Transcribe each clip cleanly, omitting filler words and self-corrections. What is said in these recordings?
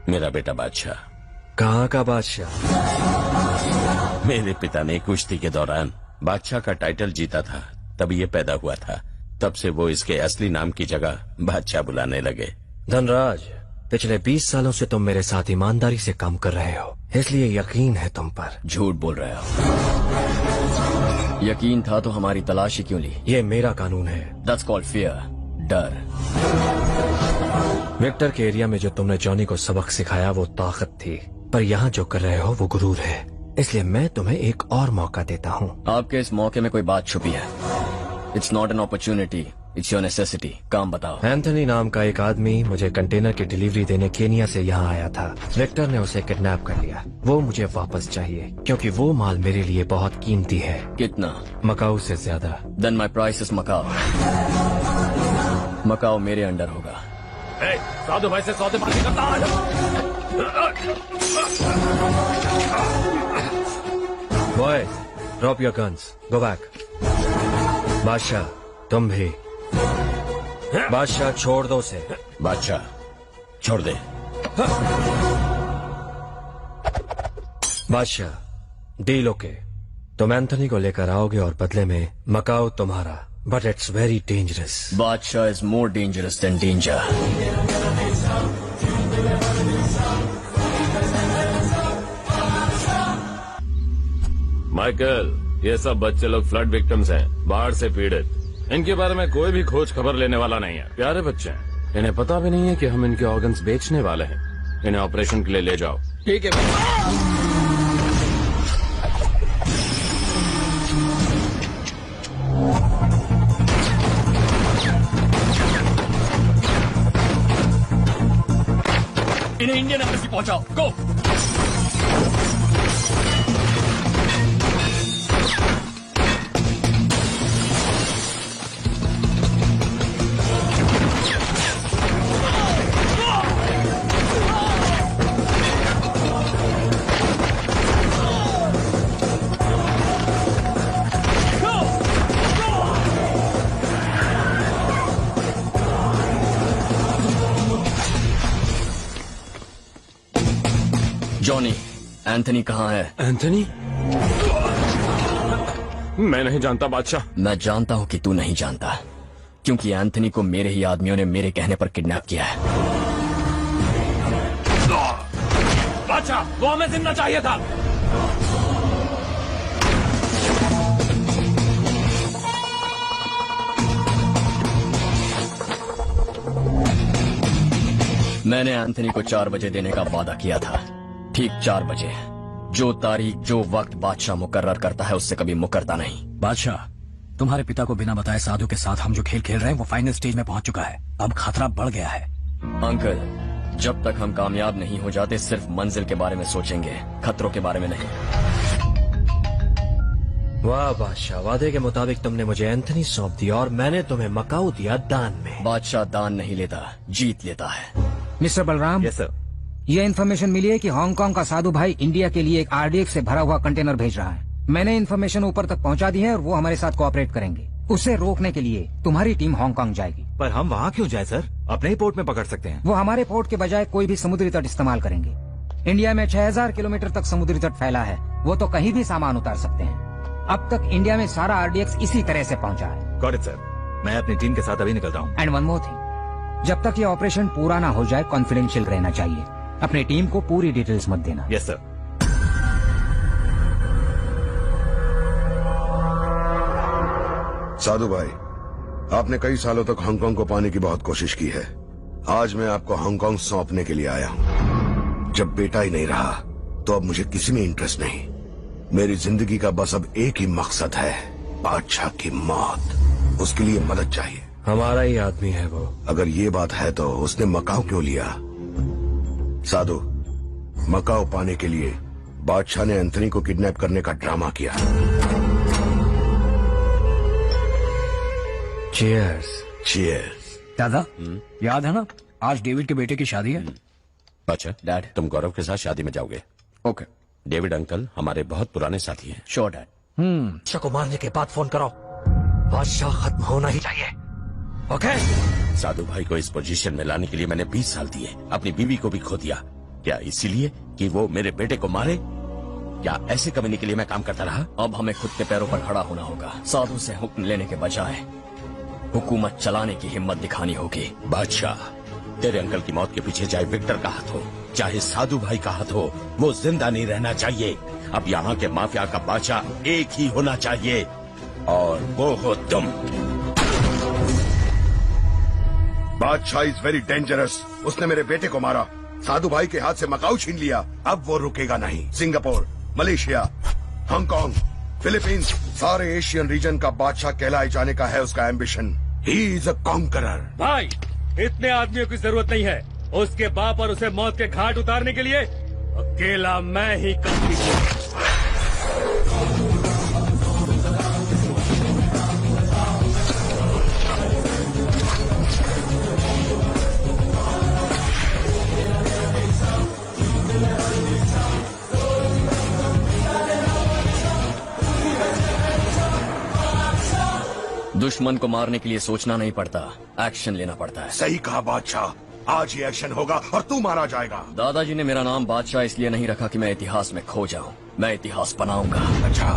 मेरा बेटा बादशाह। कहाँ का बादशाह? मेरे पिता ने कुश्ती के दौरान बादशाह का टाइटल जीता था, तब ये पैदा हुआ था। तब से वो इसके असली नाम की जगह बादशाह बुलाने लगे। धनराज, पिछले 20 सालों से तुम मेरे साथ ईमानदारी से काम कर रहे हो, इसलिए यकीन है तुम पर। झूठ बोल रहे हो। यकीन था तो हमारी तलाशी क्यों ली? ये मेरा कानून है। That's called fear, डर। विक्टर के एरिया में जो तुमने जॉनी को सबक सिखाया वो ताकत थी, पर यहाँ जो कर रहे हो वो गुरूर है। इसलिए मैं तुम्हें एक और मौका देता हूँ। आपके इस मौके में कोई बात छुपी है। It's not an opportunity, it's your necessity। काम बताओ। एंथनी नाम का एक आदमी मुझे कंटेनर की डिलीवरी देने केनिया से यहाँ आया था। विक्टर ने उसे किडनैप कर लिया। वो मुझे वापस चाहिए क्योंकि वो माल मेरे लिए बहुत कीमती है। कितना? मकाऊ से ज्यादा। Then my price is Macau. Macau मेरे अंडर होगा। साधु भाई से सौदेबाजी करता है। Boys, drop your guns. Go back. बादशाह, तुम भी। बादशाह, छोड़ दो उसे। बादशाह, छोड़ दे। बादशाह, डील ओके। तुम एंथनी को लेकर आओगे और बदले में मकाऊ तुम्हारा। But it's very dangerous. बादशाह is more dangerous than danger. Michael, ये सब बच्चे लोग फ्लड विक्टिम्स हैं, बाढ़ से पीड़ित। इनके बारे में कोई भी खोज खबर लेने वाला नहीं है। प्यारे बच्चे हैं, इन्हें पता भी नहीं है कि हम इनके ऑर्गन्स बेचने वाले हैं। इन्हें ऑपरेशन के लिए ले जाओ। ठीक है। इन्हें इंडियन एम्बेसी पहुंचाओ। गो। जॉनी, एंथनी कहाँ है? एंथनी? मैं नहीं जानता बादशाह। मैं जानता हूँ कि तू नहीं जानता, क्योंकि एंथनी को मेरे ही आदमियों ने मेरे कहने पर किडनैप किया है। बादशाह, वो हमें जिंदा चाहिए था। मैंने एंथनी को 4 बजे देने का वादा किया था। ठीक 4 बजे। जो तारीख, जो वक्त बादशाह मुकर्रर करता है उससे कभी मुकरता नहीं। बादशाह, तुम्हारे पिता को बिना बताए साधु के साथ हम जो खेल खेल रहे हैं वो फाइनल स्टेज में पहुंच चुका है। अब खतरा बढ़ गया है। अंकल, जब तक हम कामयाब नहीं हो जाते सिर्फ मंजिल के बारे में सोचेंगे, खतरों के बारे में नहीं। वाह बादशाह, वादे के मुताबिक तुमने मुझे एंथनी सौंप दिया और मैंने तुम्हें मकाऊ दिया दान में। बादशाह दान नहीं लेता, जीत लेता है। मिस्टर बलराम। Yes sir. ये इन्फॉर्मेशन मिली है कि हांगकांग का साधु भाई इंडिया के लिए एक आरडीएक्स से भरा हुआ कंटेनर भेज रहा है। मैंने इन्फॉर्मेशन ऊपर तक पहुंचा दी है और वो हमारे साथ कोऑपरेट करेंगे। उसे रोकने के लिए तुम्हारी टीम हांगकांग जाएगी। पर हम वहाँ क्यों जाए सर? अपने ही पोर्ट में पकड़ सकते हैं। वो हमारे पोर्ट के बजाय कोई भी समुद्री तट इस्तेमाल करेंगे। इंडिया में 6000 किलोमीटर तक समुद्री तट फैला है, वो तो कहीं भी सामान उतार सकते हैं। अब तक इंडिया में सारा आरडीएक्स इसी तरह से पहुंचा है। गॉट इट सर, मैं अपनी टीम के साथ अभी निकल रहा हूँ। एंड वन मोर थिंग, जब तक ये ऑपरेशन पूरा ना हो जाए कॉन्फिडेंशियल रहना चाहिए। अपनी टीम को पूरी डिटेल्स मत देना। Yes sir. साधु भाई, आपने कई सालों तक हांगकांग को पाने की बहुत कोशिश की है। आज मैं आपको हांगकांग सौंपने के लिए आया हूँ। जब बेटा ही नहीं रहा तो अब मुझे किसी में इंटरेस्ट नहीं। मेरी जिंदगी का बस अब एक ही मकसद है, बादशाह की मौत। उसके लिए मदद चाहिए। हमारा ही आदमी है वो। अगर ये बात है तो उसने मकाऊ क्यों लिया? साधु, मकाऊ पाने के लिए बादशाह ने एंथनी को किडनैप करने का ड्रामा किया। चीयर्स। चीयर्स। दादा, याद है ना आज डेविड के बेटे की शादी है? अच्छा डैड, तुम गौरव के साथ शादी में जाओगे? ओके। डेविड अंकल हमारे बहुत पुराने साथी हैं। Sure dad. बादशाह को मारने के बाद फोन करो। बादशाह खत्म होना ही चाहिए। ओके? साधु भाई को इस पोजीशन में लाने के लिए मैंने 20 साल दिए, अपनी बीवी को भी खो दिया। क्या इसीलिए कि वो मेरे बेटे को मारे? क्या ऐसे कमीने के लिए मैं काम करता रहा? अब हमें खुद के पैरों पर खड़ा होना होगा। साधु से हुक्म लेने के बजाय हुकूमत चलाने की हिम्मत दिखानी होगी। बादशाह, तेरे अंकल की मौत के पीछे चाहे विक्टर का हाथ हो, चाहे साधु भाई का हाथ हो, वो जिंदा नहीं रहना चाहिए। अब यहाँ के माफिया का बादशाह एक ही होना चाहिए, और वो हो तुम। बादशाह इज वेरी डेंजरस। उसने मेरे बेटे को मारा, साधु भाई के हाथ से मकाऊ छीन लिया। अब वो रुकेगा नहीं। सिंगापुर, मलेशिया, हांगकांग, फिलीपींस, सारे एशियन रीजन का बादशाह कहलाए जाने का है उसका ambition. He is a conqueror. भाई, इतने आदमियों की जरूरत नहीं है। उसके बाप और उसे मौत के घाट उतारने के लिए अकेला मैं ही काफी हूँ। दुश्मन को मारने के लिए सोचना नहीं पड़ता, एक्शन लेना पड़ता है। सही कहा बादशाह, आज ही एक्शन होगा और तू मारा जाएगा। दादाजी ने मेरा नाम बादशाह इसलिए नहीं रखा कि मैं इतिहास में खो जाऊं, मैं इतिहास बनाऊंगा। अच्छा,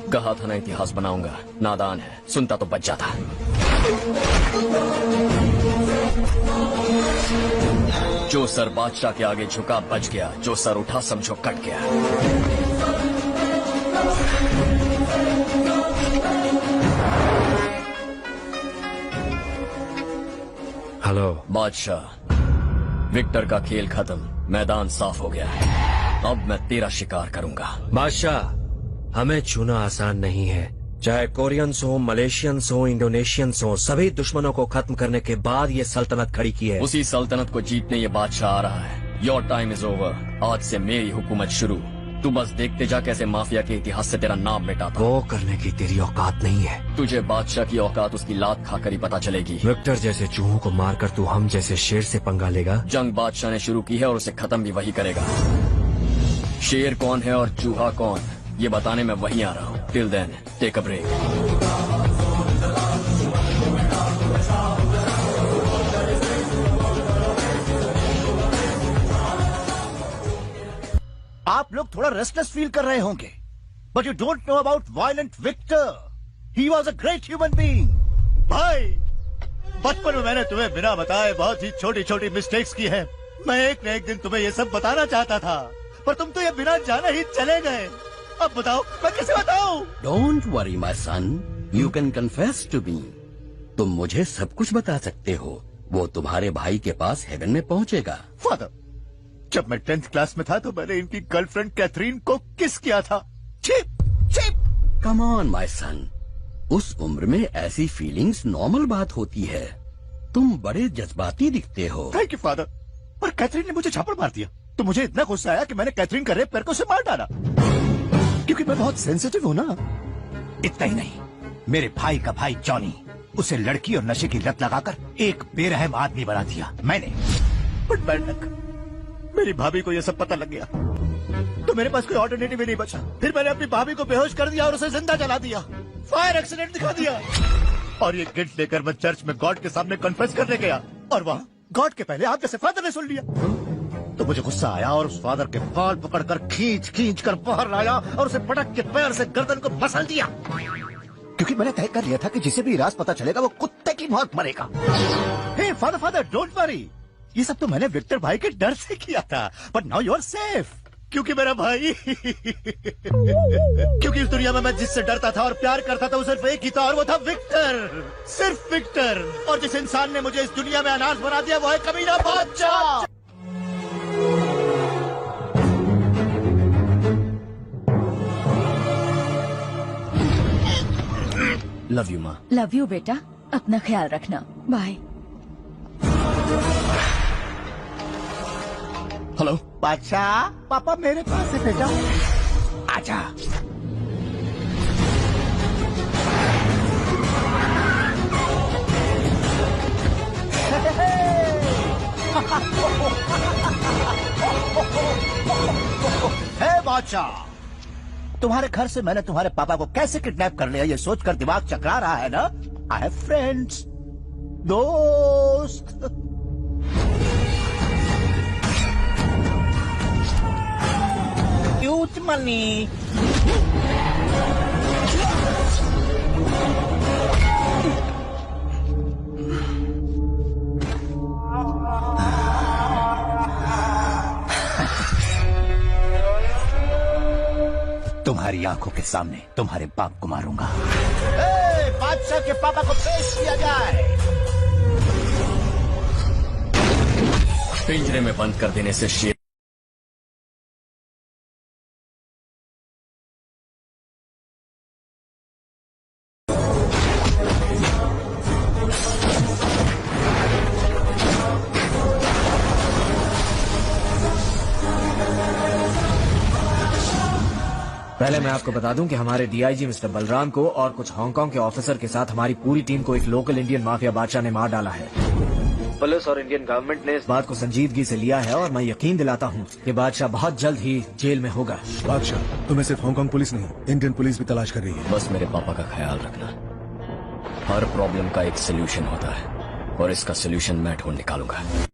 कहा था ना इतिहास बनाऊंगा। नादान है, सुनता तो बच जाता। जो सर बादशाह के आगे झुका बच गया, जो सर उठा समझो कट गया। हेलो बादशाह, विक्टर का खेल खत्म, मैदान साफ हो गया है। अब मैं तेरा शिकार करूंगा। बादशाह, हमें छूना आसान नहीं है। चाहे कोरियंस हो, मलेशियंस हो, इंडोनेशियंस हो, सभी दुश्मनों को खत्म करने के बाद ये सल्तनत खड़ी की है। उसी सल्तनत को जीतने ये बादशाह आ रहा है। Your time is over. आज से मेरी हुकूमत शुरू। तू बस देखते जा कैसे माफिया के इतिहास से तेरा नाम मिटाता। वो करने की तेरी औकात नहीं है। तुझे बादशाह की औकात उसकी लात खाकर ही पता चलेगी। विक्टर जैसे चूहों को मारकर तू हम जैसे शेर से पंगा लेगा? जंग बादशाह ने शुरू की है और उसे खत्म भी वही करेगा। शेर कौन है और चूहा कौन, ये बताने मैं वहीं आ रहा हूँ। Till then take a break. आप लोग थोड़ा रेस्टलेस फील कर रहे होंगे, but you don't know about violent Victor. He was a great human being. भाई, बचपन में मैंने तुम्हें बिना बताए बहुत ही छोटी छोटी मिस्टेक्स की है। मैं एक न एक दिन तुम्हें ये सब बताना चाहता था, पर तुम तो ये बिना जाने ही चले गए। अब बताओ मैं कैसे बताऊं? Don't worry my son, you can confess to me. तुम मुझे सब कुछ बता सकते हो। वो तुम्हारे भाई के पास हेवन में पहुंचेगा। फादर, जब मैं 10th क्लास में था तो मैंने इनकी गर्लफ्रेंड कैथरीन को किस किया था। Cheap cheap. Come on my son, उस उम्र में ऐसी फीलिंग्स नॉर्मल बात होती है। तुम बड़े जज्बाती दिखते हो। थैंक यू फादर, पर कैथरीन ने मुझे झापड़ मार दिया तो मुझे इतना गुस्सा आया कि मैंने कैथरीन का रेप करके उसे मार डाला, क्योंकि मैं बहुत सेंसिटिव हूँ ना। इतना ही नहीं, मेरे भाई का भाई जॉनी, उसे लड़की और नशे की लत लगाकर एक बेरहम आदमी बना दिया मैंने। बट बैड लक, मेरी भाभी को यह सब पता लग गया तो मेरे पास कोई ऑल्टरनेटिव ही नहीं बचा। फिर मैंने अपनी भाभी को बेहोश कर दिया और उसे जिंदा जला दिया, फायर एक्सीडेंट दिखा दिया। और ये गिल्ट लेकर मैं चर्च में गॉड के सामने कन्फेस करने गया और वहाँ गॉड के पहले आप जैसे फादर ने सुन लिया। तो मुझे गुस्सा आया और उस फादर के बाल पकड़कर खींच खींच कर बाहर लाया और उसे पटक के पैर से गर्दन को मसल दिया, क्योंकि मैंने तय कर लिया था कि जिसे भी राज पता चलेगा वो कुत्ते की मौत मरेगा। हे फादर फादर डोंट वरी, ये सब तो मैंने विक्टर भाई के डर से किया था। But now you are safe, क्योंकि मेरा भाई क्योंकि इस दुनिया में मैं जिससे डरता था और प्यार करता था वो सिर्फ एक ही था और वो था विक्टर, सिर्फ विक्टर। और जिस इंसान ने मुझे इस दुनिया में अनाथ बना दिया वो है कमीना बादशाह। लव यू माँ। लव यू बेटा, अपना ख्याल रखना, बाय। हेलो बादशाह, पापा मेरे पास है बेटा, आजा। हे बादशाह, तुम्हारे घर से मैंने तुम्हारे पापा को कैसे किडनैप कर लिया ये सोचकर दिमाग चकरा रहा है ना। आई हैव फ्रेंड्स, दोस्त। Cute money. तुम्हारी आंखों के सामने तुम्हारे बाप को मारूंगा। बादशाह के पापा को पेश किया जाए। पिंजरे में बंद कर देने से शेर पहले मैं आपको बता दूं कि हमारे डीआईजी मिस्टर बलराम को और कुछ हांगकांग के ऑफिसर के साथ हमारी पूरी टीम को एक लोकल इंडियन माफिया बादशाह ने मार डाला है। पुलिस और इंडियन गवर्नमेंट ने इस बात को संजीदगी से लिया है और मैं यकीन दिलाता हूं कि बादशाह बहुत जल्द ही जेल में होगा। बादशाह, तुम्हें सिर्फ हांगकांग पुलिस नहीं, इंडियन पुलिस भी तलाश कर रही है। बस मेरे पापा का ख्याल रखना। हर प्रॉब्लम का एक सोल्यूशन होता है और इसका सोल्यूशन मैं ढूंढ निकालूंगा।